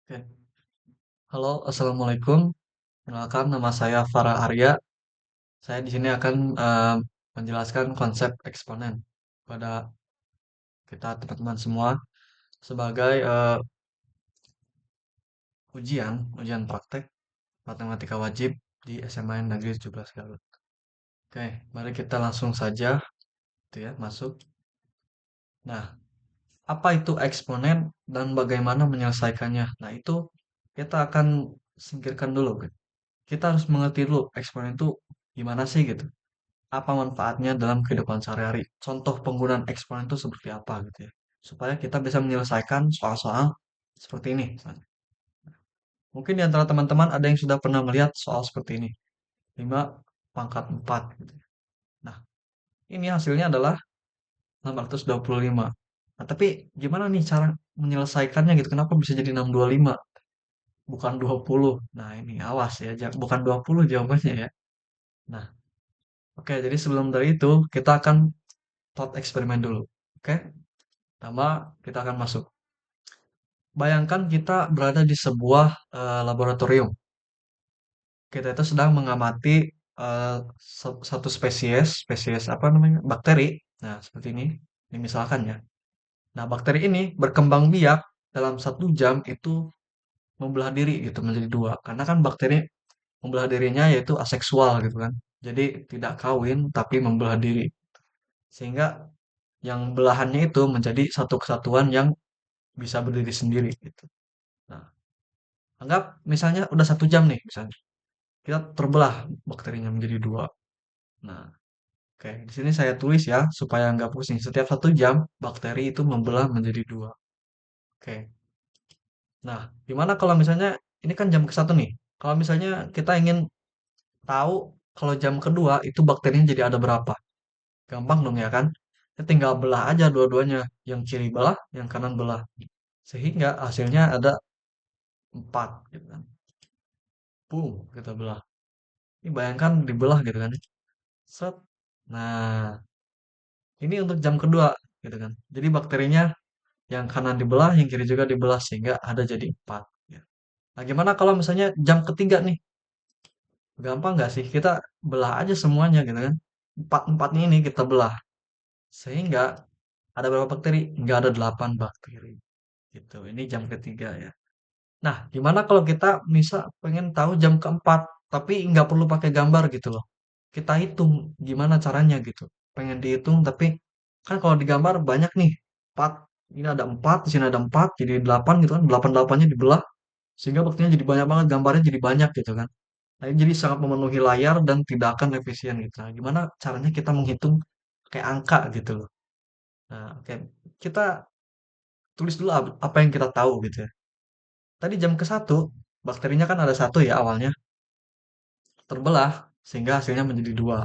Oke. Halo, assalamualaikum. Kenalkan, nama saya Farah Arya. Saya di sini akan menjelaskan konsep eksponen pada kita teman-teman semua sebagai ujian praktek matematika wajib di SMA Negeri 17 Garut. Oke, mari kita langsung saja, gitu ya, masuk. Nah, apa itu eksponen dan bagaimana menyelesaikannya? Nah, itu kita akan singkirkan dulu, gitu. Kita harus mengerti dulu eksponen itu gimana sih gitu. Apa manfaatnya dalam kehidupan sehari-hari. Contoh penggunaan eksponen itu seperti apa gitu ya. Supaya kita bisa menyelesaikan soal-soal seperti ini. Misalnya. Mungkin di antara teman-teman ada yang sudah pernah melihat soal seperti ini. 5 pangkat 4 gitu. Ya. Nah, ini hasilnya adalah 625. Nah, tapi gimana nih cara menyelesaikannya gitu? Kenapa bisa jadi 625? Bukan 20. Nah, ini awas ya. Bukan 20 jawabannya ya. Nah, oke. Jadi sebelum dari itu, kita akan thought eksperimen dulu. Oke? Pertama, kita akan masuk. Bayangkan kita berada di sebuah laboratorium. Kita itu sedang mengamati satu spesies apa namanya, bakteri. Nah, seperti ini. Ini misalkan ya. Nah, bakteri ini berkembang biak dalam 1 jam itu membelah diri gitu menjadi dua. Karena kan bakteri membelah dirinya yaitu aseksual gitu kan. Jadi tidak kawin tapi membelah diri. Sehingga yang belahannya itu menjadi satu kesatuan yang bisa berdiri sendiri gitu. Nah, anggap misalnya udah 1 jam nih, misalnya kita terbelah bakterinya menjadi dua. Nah, oke, di sini saya tulis ya supaya nggak pusing. Setiap 1 jam bakteri itu membelah menjadi dua. Oke. Nah, gimana kalau misalnya ini kan jam ke 1 nih. Kalau misalnya kita ingin tahu kalau jam kedua itu bakterinya jadi ada berapa? Gampang dong ya kan? Kita tinggal belah aja dua-duanya. Yang kiri belah, yang kanan belah. Sehingga hasilnya ada 4 gitu kan. Boom, kita belah. Ini bayangkan dibelah gitu kan. Set. Nah, ini untuk jam kedua, gitu kan. Jadi bakterinya yang kanan dibelah, yang kiri juga dibelah sehingga ada jadi 4. Ya. Nah, gimana kalau misalnya jam ketiga nih? Gampang nggak sih? Kita belah aja semuanya gitu kan. Empat-empatnya ini kita belah. Sehingga ada berapa bakteri? Nggak ada 8 bakteri. Gitu. Ini jam ketiga ya. Nah, gimana kalau kita pengen tahu jam keempat, tapi nggak perlu pakai gambar gitu loh. Kita hitung gimana caranya gitu. Pengen dihitung tapi kan kalau digambar banyak nih. 4, ini ada 4, di sini ada 4, jadi 8 gitu kan. 8-8-nya dibelah sehingga buktinya jadi banyak banget, gambarnya jadi banyak gitu kan. Nah, ini jadi sangat memenuhi layar dan tidak akan efisien gitu. Nah, gimana caranya kita menghitung kayak angka gitu loh. Nah, oke. Kita tulis dulu apa yang kita tahu gitu ya. Tadi jam ke 1, bakterinya kan ada satu ya awalnya, terbelah sehingga hasilnya menjadi dua.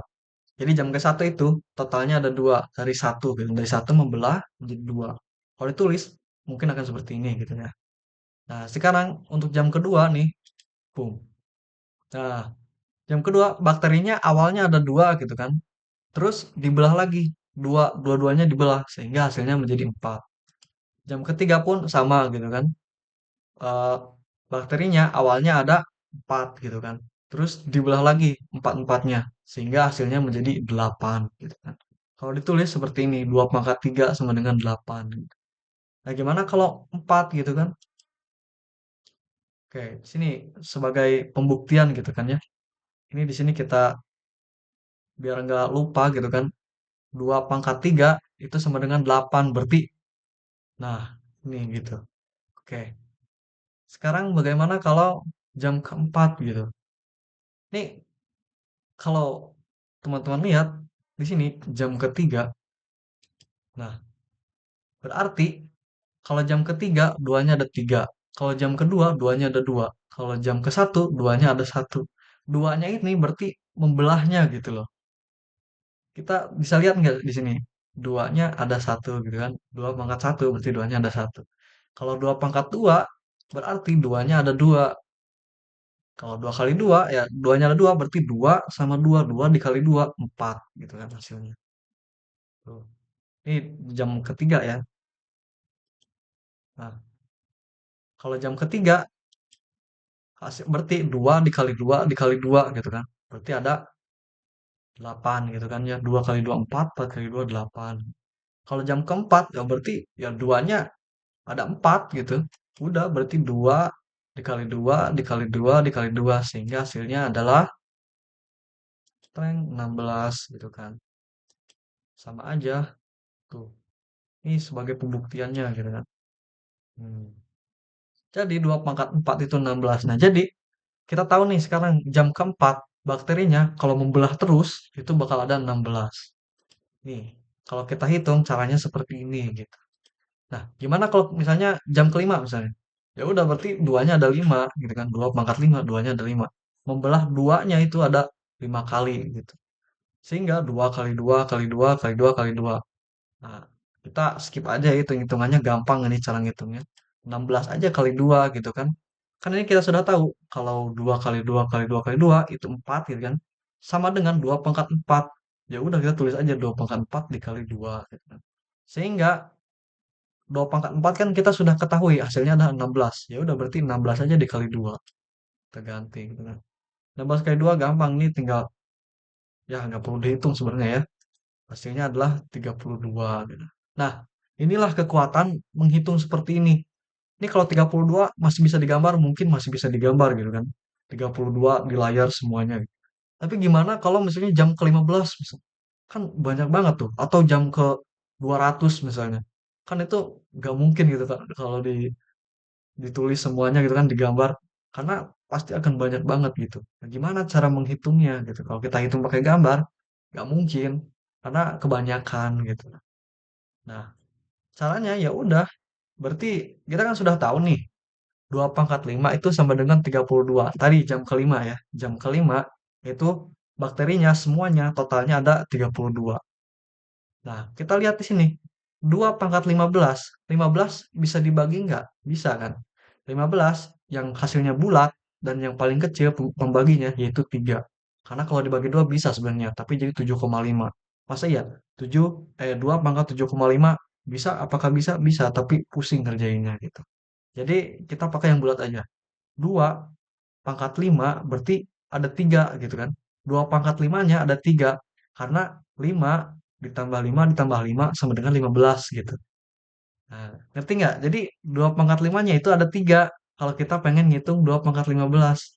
Jadi jam ke 1 itu totalnya ada dua dari satu gitu. Dari satu membelah menjadi dua. Kalau ditulis mungkin akan seperti ini gitu ya. Nah sekarang untuk jam kedua nih, boom. Nah jam kedua bakterinya awalnya ada dua gitu kan. Terus dibelah lagi dua-duanya dibelah sehingga hasilnya menjadi empat. Jam ketiga pun sama gitu kan. Eh, bakterinya awalnya ada 4 gitu kan. Terus dibelah lagi empat-empatnya sehingga hasilnya menjadi 8 gitu kan. Kalau ditulis seperti ini, 2 pangkat 3 sama dengan 8. Nah, gimana kalau 4 gitu kan? Oke, sini sebagai pembuktian gitu kan ya. Ini di sini kita biar nggak lupa gitu kan. 2 pangkat 3 itu sama dengan 8. Berarti, nah ini gitu. Oke, sekarang bagaimana kalau jam keempat gitu? Ini kalau teman-teman lihat di sini jam ketiga. Nah, berarti kalau jam ketiga duanya ada tiga. Kalau jam kedua duanya ada dua. Kalau jam ke satu duanya ada satu. Duanya ini berarti membelahnya gitu loh. Kita bisa lihat nggak di sini? Duanya ada satu gitu kan. 2 pangkat 1 berarti duanya ada satu. Kalau 2 pangkat 2 berarti duanya ada dua. Kalau 2 kali 2 ya duanya ada dua berarti dua sama dua. Dua dikali dua 4 gitu kan hasilnya. Tuh. Ini jam ketiga ya. Nah, Kalau jam ketiga, berarti 2 dikali 2 dikali 2 gitu kan. Berarti ada 8 gitu kan ya. 2 kali 2 4, 4 kali 2 8. Kalau jam keempat, ya berarti ya duanya ada 4 gitu. Udah berarti 2 dikali 2 dikali 2 dikali 2 sehingga hasilnya adalah streng 16 gitu kan. Sama aja tuh. Ini sebagai pembuktiannya gitu kan. Hmm. Jadi 2 pangkat 4 itu 16. Nah, jadi kita tahu nih sekarang jam keempat bakterinya kalau membelah terus itu bakal ada 16. Nih, kalau kita hitung caranya seperti ini gitu. Nah, gimana kalau misalnya jam kelima misalnya? Ya udah berarti duanya ada 5 gitu kan. 2 pangkat 5, duanya ada 5. Membelah duanya itu ada 5 kali gitu. Sehingga 2 kali 2 kali 2 kali 2 kali 2. Nah, kita skip aja hitung-hitungannya gampang ini cara ngitungnya. 16 aja kali 2 gitu kan. Kan ini kita sudah tahu kalau 2 kali 2 kali 2 kali 2 itu 4 gitu kan. Sama dengan 2 pangkat 4. Ya udah kita tulis aja 2 pangkat 4 dikali 2 gitu kan. Sehingga 2 pangkat 4 kan kita sudah ketahui hasilnya ada 16. Ya udah berarti 16 aja dikali 2. Kita ganti gitu kan. 16 kali 2 gampang nih tinggal ya nggak perlu dihitung sebenarnya ya. Hasilnya adalah 32 gitu. Nah, inilah kekuatan menghitung seperti ini. Ini kalau 32 masih bisa digambar, mungkin masih bisa digambar gitu kan. 32 di layar semuanya. Tapi gimana kalau misalnya jam ke-15 kan banyak banget tuh. Atau jam ke 200 misalnya. Kan itu nggak mungkin gitu kan kalau ditulis semuanya gitu kan digambar. Karena pasti akan banyak banget gitu. Nah, gimana cara menghitungnya gitu. Kalau kita hitung pakai gambar, nggak mungkin. Karena kebanyakan gitu. Nah, caranya ya udah, berarti kita kan sudah tahu nih, 2 pangkat 5 itu sama dengan 32. Tadi jam kelima ya, jam kelima itu bakterinya semuanya totalnya ada 32. Nah, kita lihat di sini, 2 pangkat 15. 15 bisa dibagi nggak? Bisa kan? 15 yang hasilnya bulat dan yang paling kecil pembaginya yaitu 3. Karena kalau dibagi 2 bisa sebenarnya, tapi jadi 7,5. Masa iya? 2 pangkat 7,5 bisa? Apakah bisa? Bisa, tapi pusing ngerjainnya gitu. Jadi kita pakai yang bulat aja. 2 pangkat 5 berarti ada 3 gitu kan. 2 pangkat 5-nya ada 3 karena 5 ditambah 5 ditambah 5 sama dengan 15 gitu. Nah, ngerti nggak? Jadi 2 pangkat 5-nya itu ada 3 kalau kita pengen ngitung 2 pangkat 15.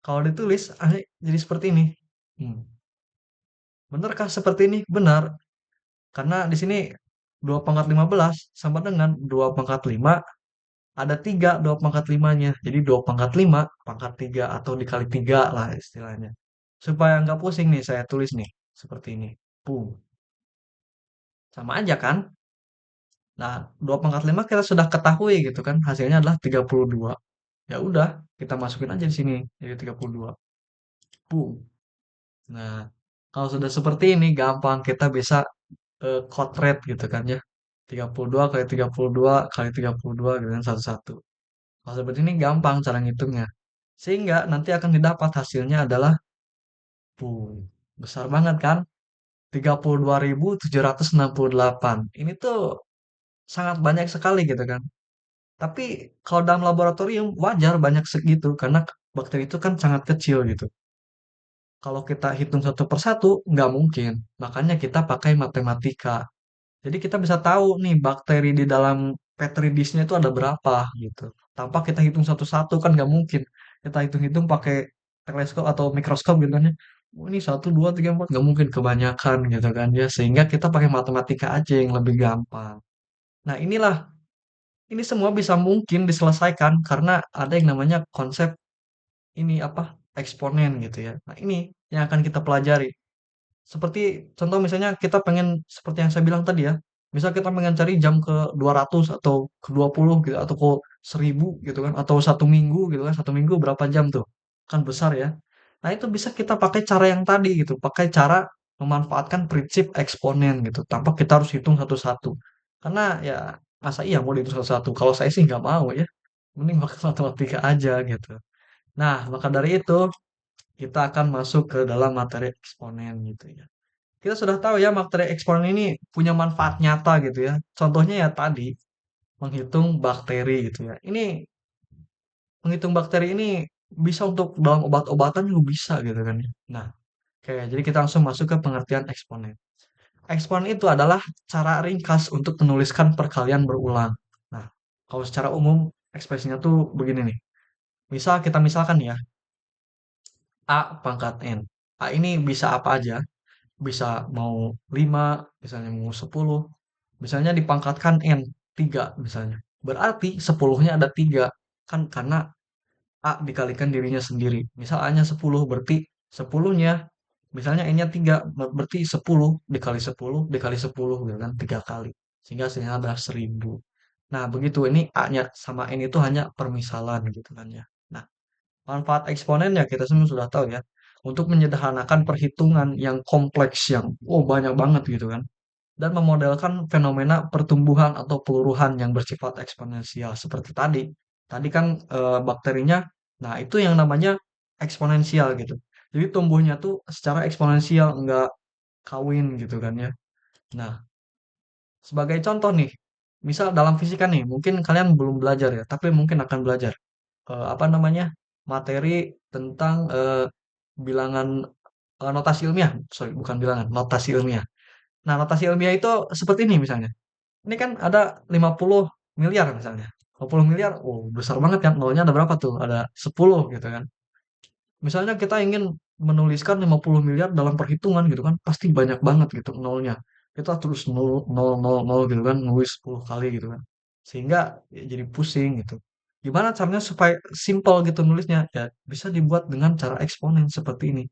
Kalau ditulis jadi seperti ini. Hmm. Benarkah seperti ini? Benar. Karena di sini 2 pangkat 15 sama dengan 2 pangkat 5 ada 3 2 pangkat 5-nya. Jadi 2 pangkat 5 pangkat 3 atau dikali 3 lah istilahnya. Supaya nggak pusing nih saya tulis nih. Seperti ini. Boom. Sama aja kan? Nah, 2 pangkat 5 kita sudah ketahui gitu kan. Hasilnya adalah 32. Ya udah, kita masukin aja di sini. Jadi 32. Boom. Nah, kalau sudah seperti ini gampang kita bisa quadrat gitu kan ya. 32 kali 32 kali 32 gitu kan satu-satu. Kalau seperti ini gampang cara ngitungnya. Sehingga nanti akan didapat hasilnya adalah besar banget kan? 32.768. Ini tuh sangat banyak sekali gitu kan. Tapi kalau dalam laboratorium wajar banyak segitu karena bakteri itu kan sangat kecil gitu. Kalau kita hitung satu persatu nggak mungkin. Makanya kita pakai matematika. Jadi kita bisa tahu nih bakteri di dalam petri disknya itu ada berapa gitu. Tanpa kita hitung satu-satu kan nggak mungkin. Kita hitung-hitung pakai teleskop atau mikroskop gitu kan ya. Oh, ini satu, dua, tiga, empat nggak mungkin kebanyakan gitu kan ya. Sehingga kita pakai matematika aja yang lebih gampang. Nah ini semua bisa mungkin diselesaikan karena ada yang namanya konsep ini apa eksponen gitu ya. Nah ini yang akan kita pelajari. Seperti contoh misalnya kita pengen seperti yang saya bilang tadi ya. Misal kita pengen cari jam ke 200 atau ke 20 gitu atau ke 1000 gitu kan atau 1 minggu gitu kan. 1 minggu berapa jam tuh? Kan besar ya. Nah, itu bisa kita pakai cara yang tadi gitu. Pakai cara memanfaatkan prinsip eksponen gitu. Tanpa kita harus hitung satu-satu. Karena ya masa iya mau dihitung satu-satu. Kalau saya sih nggak mau ya. Mending pakai matematika aja gitu. Nah, maka dari itu kita akan masuk ke dalam materi eksponen gitu ya. Kita sudah tahu ya materi eksponen ini punya manfaat nyata gitu ya. Contohnya ya tadi menghitung bakteri gitu ya. Ini menghitung bakteri ini bisa untuk dalam obat-obatan juga bisa gitu kan ya. Nah, oke, jadi kita langsung masuk ke pengertian eksponen. Eksponen itu adalah cara ringkas untuk menuliskan perkalian berulang. Nah, kalau secara umum ekspresinya tuh begini nih. Misal kita misalkan ya, A pangkat N. A ini bisa apa aja? Bisa mau 5, misalnya mau 10, misalnya dipangkatkan N, 3 misalnya. Berarti 10-nya ada 3. Kan karena A dikalikan dirinya sendiri. Misal A-nya 10, berarti 10-nya, misalnya N-nya 3, berarti 10 dikali 10 dikali 10 gitu kan, 3 kali. Sehingga hasilnya adalah 1000. Nah, begitu. Ini A-nya sama N itu hanya permisalan gitu kan ya. Nah, manfaat eksponen ya kita semua sudah tahu ya. Untuk menyederhanakan perhitungan yang kompleks yang banyak banget gitu kan. Dan memodelkan fenomena pertumbuhan atau peluruhan yang bersifat eksponensial seperti tadi. Tadi kan bakterinya, nah itu yang namanya eksponensial gitu. Jadi tumbuhnya tuh secara eksponensial, enggak kawin gitu kan ya. Nah, sebagai contoh nih, misal dalam fisika nih, mungkin kalian belum belajar ya, tapi mungkin akan belajar apa namanya materi tentang bilangan notasi ilmiah, sorry bukan bilangan, notasi ilmiah. Nah, notasi ilmiah itu seperti ini misalnya. Ini kan ada 50 miliar misalnya. 50 miliar, besar banget kan. Nolnya ada berapa tuh? Ada 10 gitu kan. Misalnya kita ingin menuliskan 50 miliar dalam perhitungan gitu kan, pasti banyak banget gitu nolnya. Kita terus nol, nol, nol, nol gitu kan, nulis 10 kali gitu kan. Sehingga ya jadi pusing gitu. Gimana caranya supaya simple gitu nulisnya? Ya bisa dibuat dengan cara eksponen seperti ini.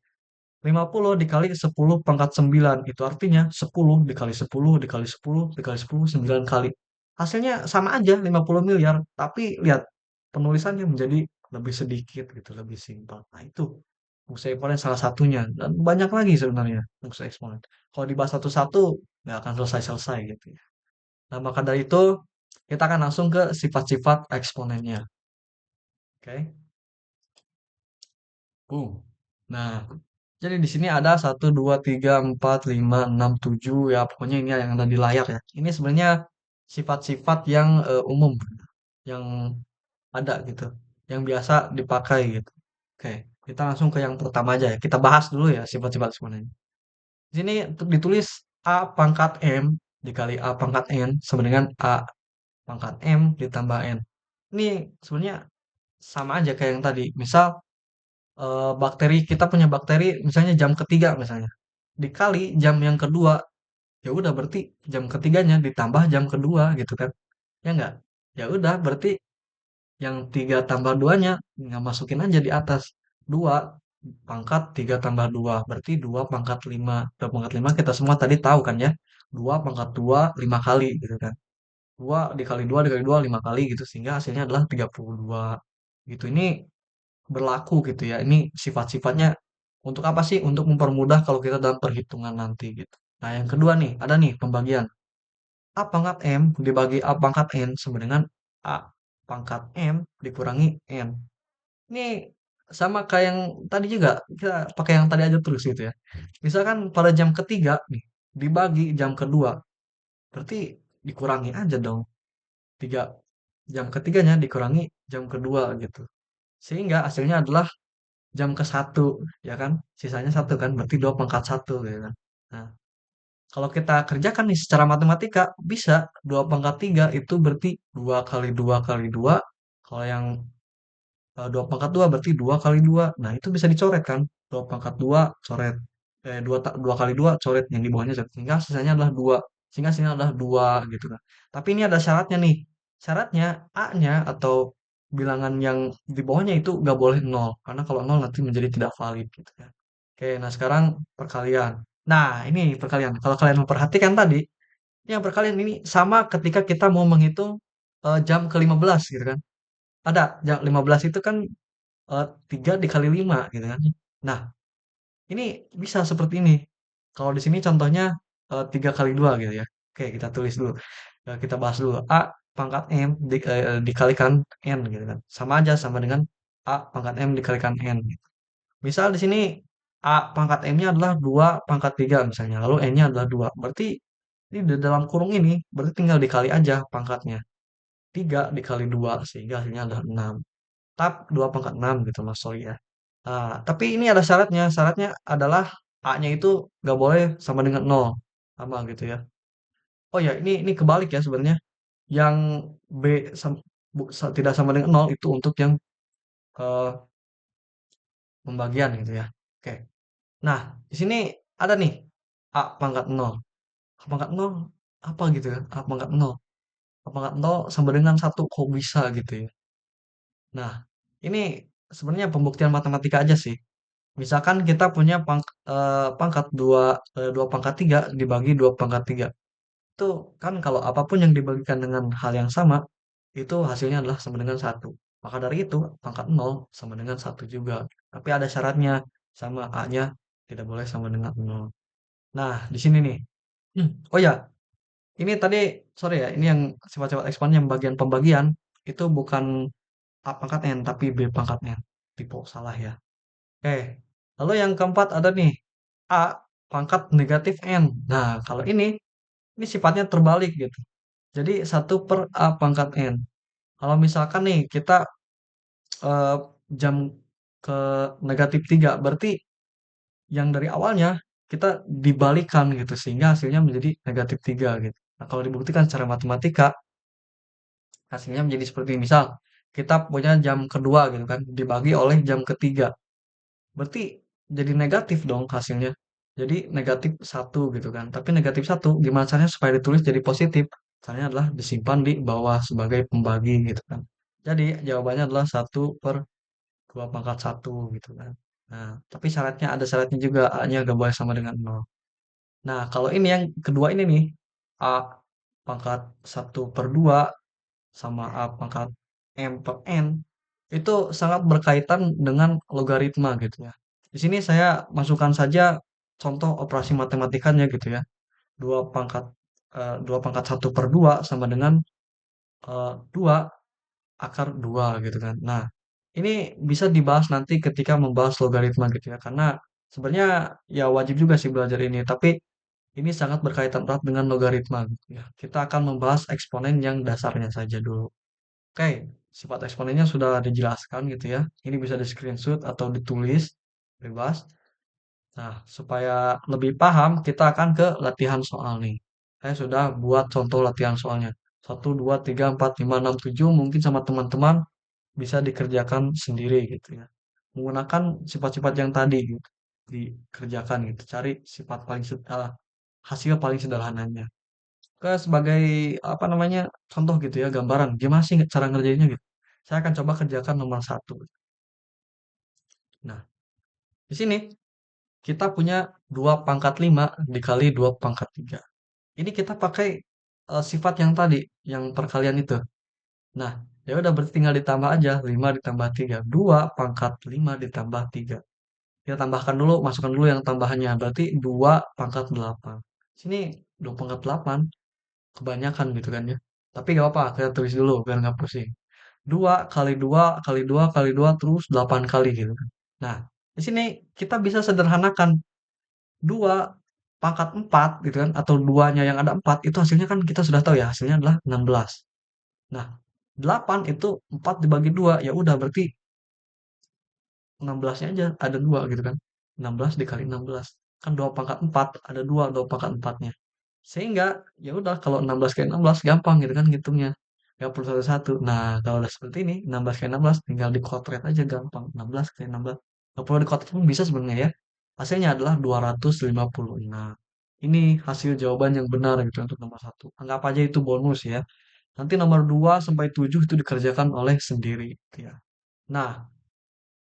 50 dikali 10 pangkat 9. Itu artinya 10 dikali 10 dikali 10 dikali 10 9 kali. Hasilnya sama aja 50 miliar. Tapi lihat penulisannya menjadi lebih sedikit gitu, lebih simpel. Nah itu fungsi eksponen salah satunya. Dan banyak lagi sebenarnya fungsi eksponen. Kalau dibahas satu-satu nggak akan selesai-selesai gitu ya. Nah maka dari itu kita akan langsung ke sifat-sifat eksponennya. Oke. Nah, jadi di sini ada satu 2 3 4 5 6 7 ya pokoknya ini yang ada di layar ya. Ini sebenarnya sifat-sifat yang umum yang ada gitu, yang biasa dipakai gitu. Oke, kita langsung ke yang pertama aja ya. Kita bahas dulu ya sifat-sifat sebenarnya. Di sini ditulis A pangkat M dikali A pangkat N sama dengan A pangkat M ditambah N. Ini sebenarnya sama aja kayak yang tadi. Misal bakteri kita punya bakteri misalnya jam ketiga misalnya dikali jam yang kedua, ya udah berarti jam ketiganya ditambah jam kedua gitu kan, ya enggak, ya udah berarti yang tiga tambah duanya nggak masukin aja di atas dua pangkat tiga tambah dua berarti dua pangkat lima kita semua tadi tahu kan ya, dua pangkat dua lima kali gitu kan, dua dikali dua lima kali gitu sehingga hasilnya adalah 32 gitu. Ini berlaku gitu ya. Ini sifat-sifatnya untuk apa sih? Untuk mempermudah kalau kita dalam perhitungan nanti gitu. Nah, yang kedua nih, ada nih pembagian. A pangkat M dibagi A pangkat N sama dengan A pangkat M dikurangi N. Ini sama kayak yang tadi juga, kita pakai yang tadi aja terus gitu ya. Misalkan pada jam ketiga nih, dibagi jam kedua, berarti dikurangi aja dong. Tiga, jam ketiganya dikurangi jam kedua gitu. Sehingga hasilnya adalah jam ke satu ya kan? Sisanya satu kan, berarti 2 pangkat satu gitu kan. Nah, kalau kita kerjakan nih secara matematika, bisa 2 pangkat 3 itu berarti 2 kali 2 kali 2. Kalau yang 2 pangkat 2 berarti 2 kali 2. Nah, itu bisa dicoret kan? 2 pangkat 2 coret. 2 kali 2 coret, yang di bawahnya coret. Sehingga sisanya adalah 2. Sehingga sini adalah 2 gitu kan. Tapi ini ada syaratnya nih. Syaratnya A-nya atau bilangan yang di bawahnya itu nggak boleh nol. Karena kalau nol nanti menjadi tidak valid gitu kan. Oke, nah sekarang perkalian. Nah, ini perkalian. Kalau kalian memperhatikan tadi, ini yang perkalian ini sama ketika kita mau menghitung jam ke-15 gitu kan. Ada jam 15 itu kan 3 dikali 5 gitu kan. Nah, ini bisa seperti ini. Kalau di sini contohnya 3 kali 2 gitu ya. Oke, kita tulis dulu. Kita bahas dulu. A pangkat M dikalikan N gitu kan. Sama aja sama dengan A pangkat M dikalikan N. Misal di sini A pangkat M-nya adalah 2 pangkat 3 misalnya. Lalu N-nya adalah 2. Berarti ini di dalam kurung ini berarti tinggal dikali aja pangkatnya. 3 dikali 2 sehingga hasilnya adalah 6. tetap 2 pangkat 6 gitu Mas, sorry ya. Tapi ini ada syaratnya, syaratnya adalah A-nya itu nggak boleh sama dengan nol, sama gitu ya. Oh ya, ini kebalik ya sebenarnya. Yang B tidak sama dengan nol itu untuk yang eh, pembagian gitu ya. Oke. Nah, di sini ada nih A pangkat nol. A pangkat nol apa gitu kan? A pangkat nol. A pangkat nol sama dengan satu, kok bisa gitu ya. Nah, ini sebenarnya pembuktian matematika aja sih. Misalkan kita punya pangkat 2 pangkat 3 dibagi 2 pangkat 3. Itu kan kalau apapun yang dibagikan dengan hal yang sama, itu hasilnya adalah sama dengan satu. Maka dari itu, pangkat nol sama dengan satu juga. Tapi ada syaratnya, sama A-nya tidak boleh sama dengan nol. Nah, di sini nih. Oh ya, ini tadi, sorry ya, ini yang sifat-sifat eksponen yang bagian pembagian, itu bukan A pangkat N, tapi B pangkat N. Tipe salah ya. Oke, lalu yang keempat ada nih, A pangkat negatif N. Nah, kalau ini sifatnya terbalik gitu. Jadi satu per A pangkat N. Kalau misalkan nih kita eh, jam ke negatif 3, berarti yang dari awalnya kita dibalikan gitu, sehingga hasilnya menjadi negatif 3 gitu. Nah, kalau dibuktikan secara matematika, hasilnya menjadi seperti ini. Misal, kita punya jam kedua gitu kan, dibagi oleh jam ketiga. Berarti jadi negatif dong hasilnya. Jadi negatif satu gitu kan. Tapi negatif satu, gimana caranya supaya ditulis jadi positif? Caranya adalah disimpan di bawah sebagai pembagi gitu kan. Jadi jawabannya adalah satu per 2 pangkat satu gitu kan. Nah, tapi syaratnya ada syaratnya juga, A-nya gak boleh sama dengan nol. Nah, kalau ini yang kedua ini nih, A pangkat satu per 2 sama A pangkat M per N, itu sangat berkaitan dengan logaritma gitu ya. Di sini saya masukkan saja contoh operasi matematikanya gitu ya. 2 pangkat satu per 2 sama dengan 2 akar 2 gitu kan. Nah, ini bisa dibahas nanti ketika membahas logaritma gitu ya. Karena sebenarnya ya wajib juga sih belajar ini, tapi ini sangat berkaitan erat dengan logaritma gitu ya. Kita akan membahas eksponen yang dasarnya saja dulu. Oke, sifat eksponennya sudah dijelaskan gitu ya. Ini bisa di screenshot atau ditulis bebas. Nah, supaya lebih paham, kita akan ke latihan soal nih. Saya sudah buat contoh latihan soalnya. Satu, 2, 3, 4, 5, 6, 7. Mungkin sama teman-teman bisa dikerjakan sendiri gitu ya. Menggunakan sifat-sifat yang tadi gitu. Dikerjakan gitu. Cari sifat hasil paling sederhananya. Sebagai apa namanya, contoh gitu ya, gambaran. Gimana sih cara ngerjainnya gitu. Saya akan coba kerjakan nomor satu. Nah, di sini kita punya 2 pangkat 5 dikali 2 pangkat 3. Ini kita pakai sifat yang tadi, yang perkalian itu. Nah, ya udah berarti tinggal ditambah aja 5 ditambah 3. 2 pangkat 5 ditambah 3. Kita tambahkan dulu, masukkan dulu yang tambahannya. Berarti 2 pangkat 8. Sini 2 pangkat 8 kebanyakan gitu kan ya. Tapi gak apa-apa, kita tulis dulu biar nggak pusing. 2 kali 2 kali 2 kali 2 terus 8 kali gitu kan. Nah, di sini kita bisa sederhanakan 2 pangkat 4 gitu kan, atau duanya yang ada 4 itu hasilnya kan kita sudah tahu ya, hasilnya adalah 16. Nah, 8 itu 4 dibagi 2, ya udah berarti 16-nya aja ada 2 gitu kan. 16 dikali 16. Kan 2 pangkat 4 ada 2 2 pangkat 4-nya. Sehingga ya udah kalau 16 kali 16 gampang gitu kan ngitungnya. Nggak perlu satu-satu. Nah, kalau udah seperti ini 16 kali 16 tinggal dikotret aja gampang. 16 kali 16. Nggak perlu dikotret pun bisa sebenarnya ya. Hasilnya adalah 256. Ini hasil jawaban yang benar gitu untuk nomor satu. Anggap aja itu bonus ya. Nanti nomor 2 sampai 7 itu dikerjakan oleh sendiri gitu ya. Nah,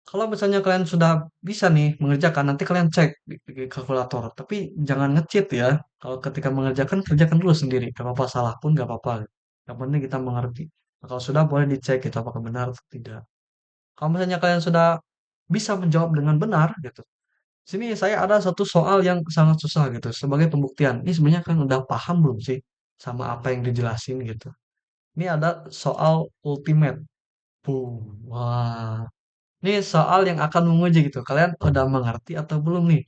kalau misalnya kalian sudah bisa nih mengerjakan, nanti kalian cek di kalkulator. Tapi jangan nge-cheat ya. Kalau ketika mengerjakan, kerjakan dulu sendiri. Gak apa-apa, salah pun gak apa-apa. Yang penting kita mengerti. Nah, kalau sudah boleh dicek gitu, apakah benar atau tidak. Kalau misalnya kalian sudah bisa menjawab dengan benar gitu. Sini saya ada satu soal yang sangat susah gitu. Sebagai pembuktian. Ini sebenarnya kan udah paham belum sih sama apa yang dijelasin gitu. Ini ada soal ultimate. Wah. Ini soal yang akan menguji gitu. Kalian udah mengerti atau belum nih?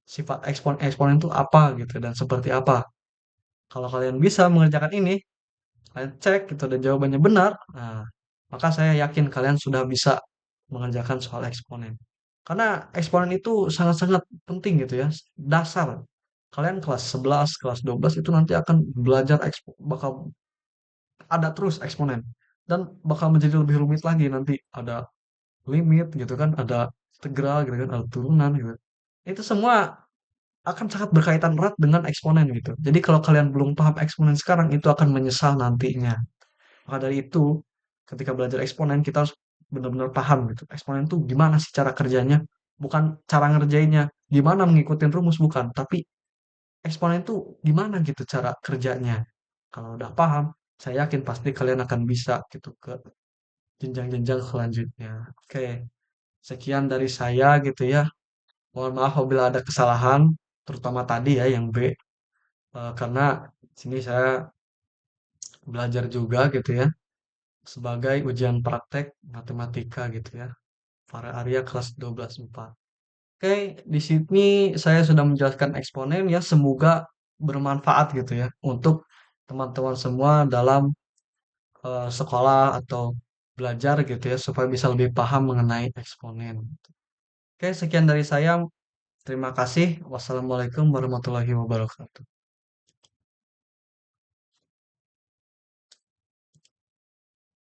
Sifat eksponen itu apa gitu dan seperti apa? Kalau kalian bisa mengerjakan ini, kalian cek gitu dan jawabannya benar. Nah, maka saya yakin kalian sudah bisa mengerjakan soal eksponen. Karena eksponen itu sangat-sangat penting gitu ya, dasar. Kalian kelas 11, kelas 12 itu nanti akan belajar bakal ada terus eksponen. Dan bakal menjadi lebih rumit lagi nanti ada limit gitu kan, ada integral gitu kan, ada turunan gitu. Itu semua akan sangat berkaitan erat dengan eksponen gitu. Jadi kalau kalian belum paham eksponen sekarang itu akan menyesal nantinya. Maka dari itu, ketika belajar eksponen kita harus benar-benar paham gitu. Eksponen itu gimana sih cara kerjanya? Bukan cara ngerjainnya, gimana mengikuti rumus bukan, tapi eksponen itu gimana gitu cara kerjanya. Kalau udah paham, saya yakin pasti kalian akan bisa gitu ke jenjang-jenjang selanjutnya. Oke, sekian dari saya gitu ya. Mohon maaf apabila ada kesalahan, terutama tadi ya yang B, karena sini saya belajar juga gitu ya sebagai ujian praktek matematika gitu ya. Para Arya kelas 12 IPA. Oke, di sini saya sudah menjelaskan eksponen ya, semoga bermanfaat gitu ya untuk teman-teman semua dalam sekolah atau belajar gitu ya supaya bisa lebih paham mengenai eksponen. Oke, sekian dari saya. Terima kasih. Wassalamualaikum warahmatullahi wabarakatuh.